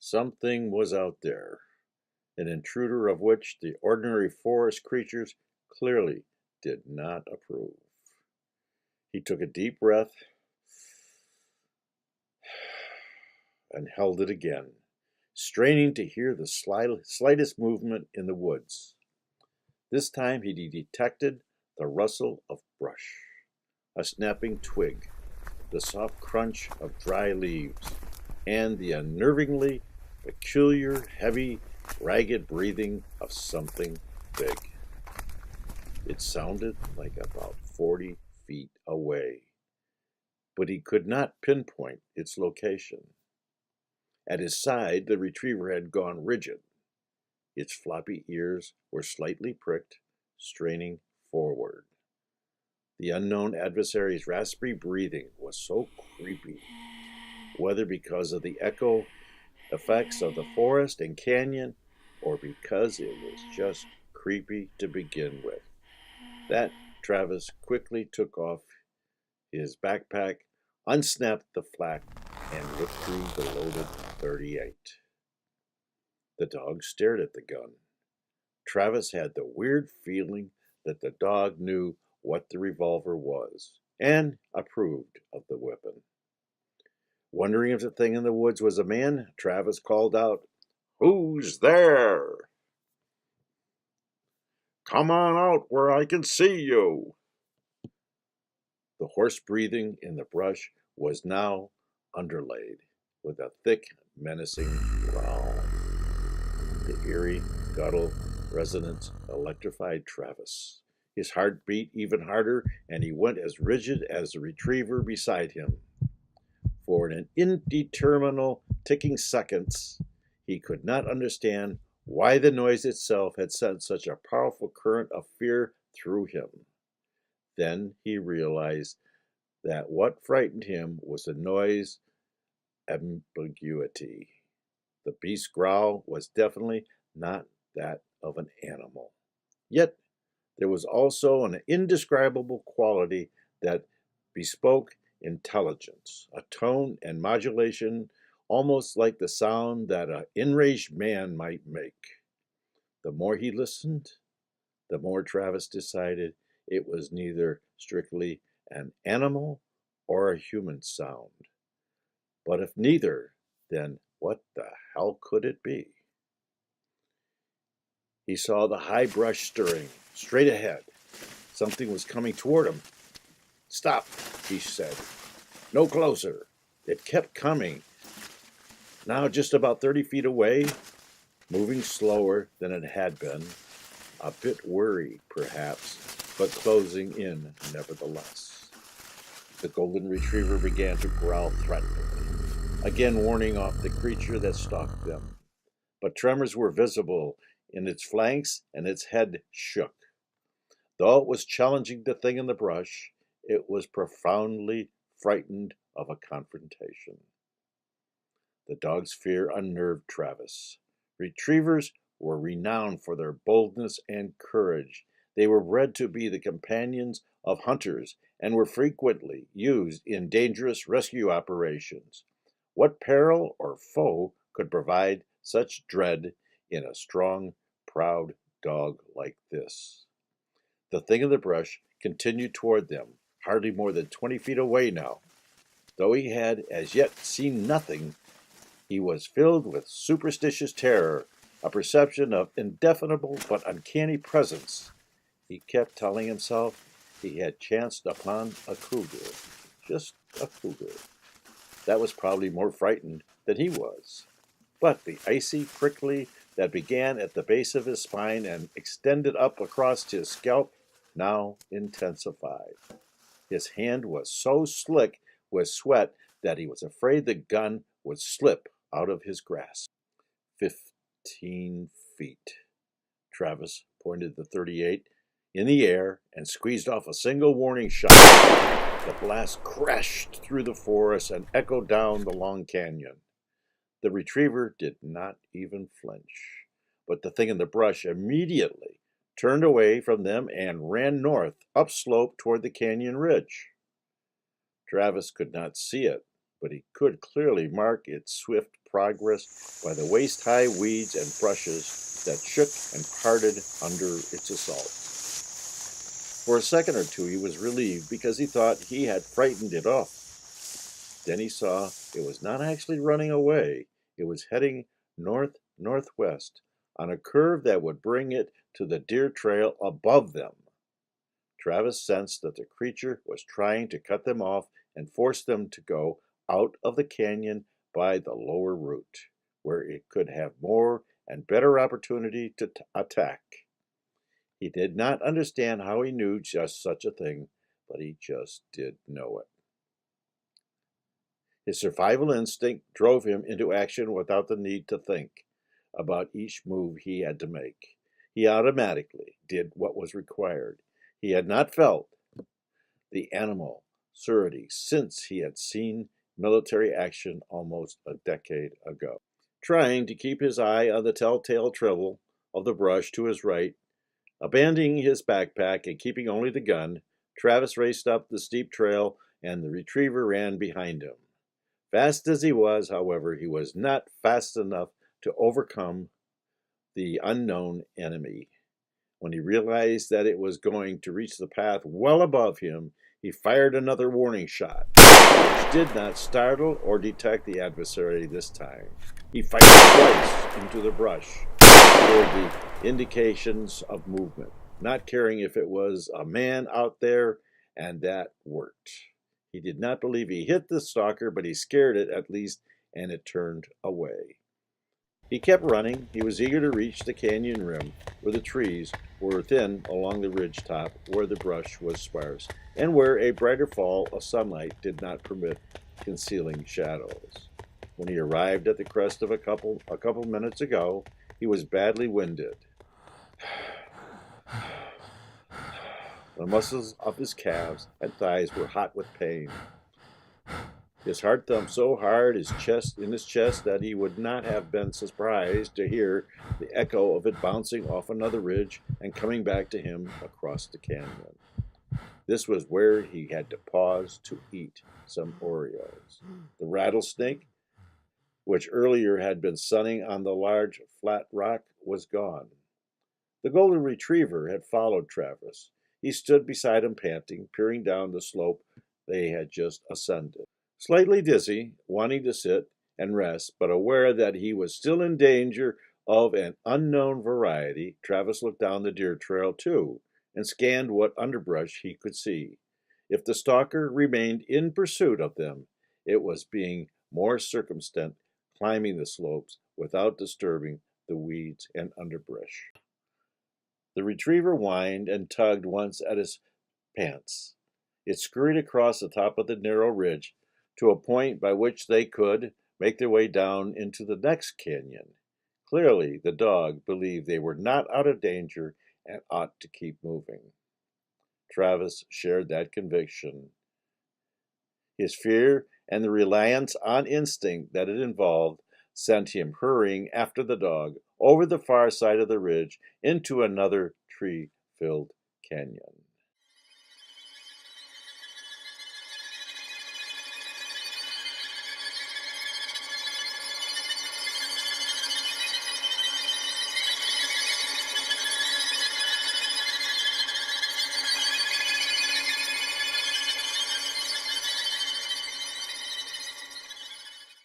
Something was out there, an intruder of which the ordinary forest creatures clearly did not approve. He took a deep breath and held it again, straining to hear the slightest movement in the woods. This time he detected the rustle of brush, a snapping twig, the soft crunch of dry leaves, and the unnervingly peculiar, heavy, ragged breathing of something big. It sounded like about 40 feet away, but he could not pinpoint its location. At his side, the retriever had gone rigid. Its floppy ears were slightly pricked, straining forward. The unknown adversary's raspy breathing was so creepy, whether because of the echo effects of the forest and canyon, or because it was just creepy to begin with, that Travis quickly took off his backpack, unsnapped the flap, and withdrew the loaded .38. The dog stared at the gun. Travis had the weird feeling that the dog knew what the revolver was and approved of the weapon. Wondering if the thing in the woods was a man, Travis called out, "Who's there? Come on out where I can see you." The hoarse breathing in the brush was now underlaid with a thick, menacing growl. The eerie, guttural resonance electrified Travis. His heart beat even harder, and he went as rigid as the retriever beside him. For an indeterminate ticking seconds, he could not understand why the noise itself had sent such a powerful current of fear through him. Then he realized that what frightened him was the noise ambiguity. The beast's growl was definitely not that of an animal. Yet there was also an indescribable quality that bespoke intelligence, a tone and modulation almost like the sound that an enraged man might make. The more he listened, the more Travis decided it was neither strictly an animal or a human sound. But if neither, then what the hell could it be? He saw the high brush stirring straight ahead. Something was coming toward him. "Stop," he said. "No closer." It kept coming. Now just about 30 feet away, moving slower than it had been, a bit wary, perhaps, but closing in nevertheless. The golden retriever began to growl threateningly, again warning off the creature that stalked them. But tremors were visible in its flanks, and its head shook. Though it was challenging the thing in the brush, it was profoundly frightened of a confrontation. The dog's fear unnerved Travis. Retrievers were renowned for their boldness and courage. They were bred to be the companions of hunters and were frequently used in dangerous rescue operations. What peril or foe could provide such dread in a strong, proud dog like this? The thing in the brush continued toward them, hardly more than 20 feet away now. Though he had as yet seen nothing, he was filled with superstitious terror, a perception of indefinable but uncanny presence. He kept telling himself he had chanced upon a cougar, just a cougar. That was probably more frightened than he was. But the icy prickly that began at the base of his spine and extended up across his scalp now intensified. His hand was so slick with sweat that he was afraid the gun would slip out of his grasp. 15 feet. Travis pointed the .38 in the air and squeezed off a single warning shot. The blast crashed through the forest and echoed down the long canyon. The retriever did not even flinch, but the thing in the brush immediately turned away from them and ran north, upslope toward the canyon ridge. Travis could not see it, but he could clearly mark its swift progress by the waist-high weeds and brushes that shook and parted under its assault. For a second or two he was relieved because he thought he had frightened it off. Then he saw it was not actually running away. It was heading north-northwest on a curve that would bring it to the deer trail above them. Travis sensed that the creature was trying to cut them off and force them to go out of the canyon by the lower route, where it could have more and better opportunity to attack. He did not understand how he knew just such a thing, but he just did know it. His survival instinct drove him into action without the need to think about each move he had to make. He automatically did what was required. He had not felt the animal surety since he had seen military action almost a decade ago. Trying to keep his eye on the telltale trail of the brush to his right, abandoning his backpack and keeping only the gun, Travis raced up the steep trail and the retriever ran behind him. Fast as he was, however, he was not fast enough to overcome the unknown enemy. When he realized that it was going to reach the path well above him, he fired another warning shot, which did not startle or detect the adversary this time. He fired twice into the brush toward the indications of movement, not caring if it was a man out there, and that worked. He did not believe he hit the stalker, but he scared it at least, and it turned away. He kept running. He was eager to reach the canyon rim, where the trees were thin along the ridge top, where the brush was sparse, and where a brighter fall of sunlight did not permit concealing shadows. When he arrived at the crest of a couple minutes ago, he was badly winded. The muscles of his calves and thighs were hot with pain. His heart thumped so hard in his chest that he would not have been surprised to hear the echo of it bouncing off another ridge and coming back to him across the canyon. This was where he had to pause to eat some Oreos. The rattlesnake, which earlier had been sunning on the large flat rock, was gone. The golden retriever had followed Travis. He stood beside him panting, peering down the slope they had just ascended. Slightly dizzy, wanting to sit and rest, but aware that he was still in danger of an unknown variety, Travis looked down the deer trail too, and scanned what underbrush he could see. If the stalker remained in pursuit of them, it was being more circumspect, climbing the slopes without disturbing the weeds and underbrush. The retriever whined and tugged once at his pants. It scurried across the top of the narrow ridge to a point by which they could make their way down into the next canyon. Clearly, the dog believed they were not out of danger and ought to keep moving. Travis shared that conviction. His fear and the reliance on instinct that it involved sent him hurrying after the dog over the far side of the ridge into another tree-filled canyon.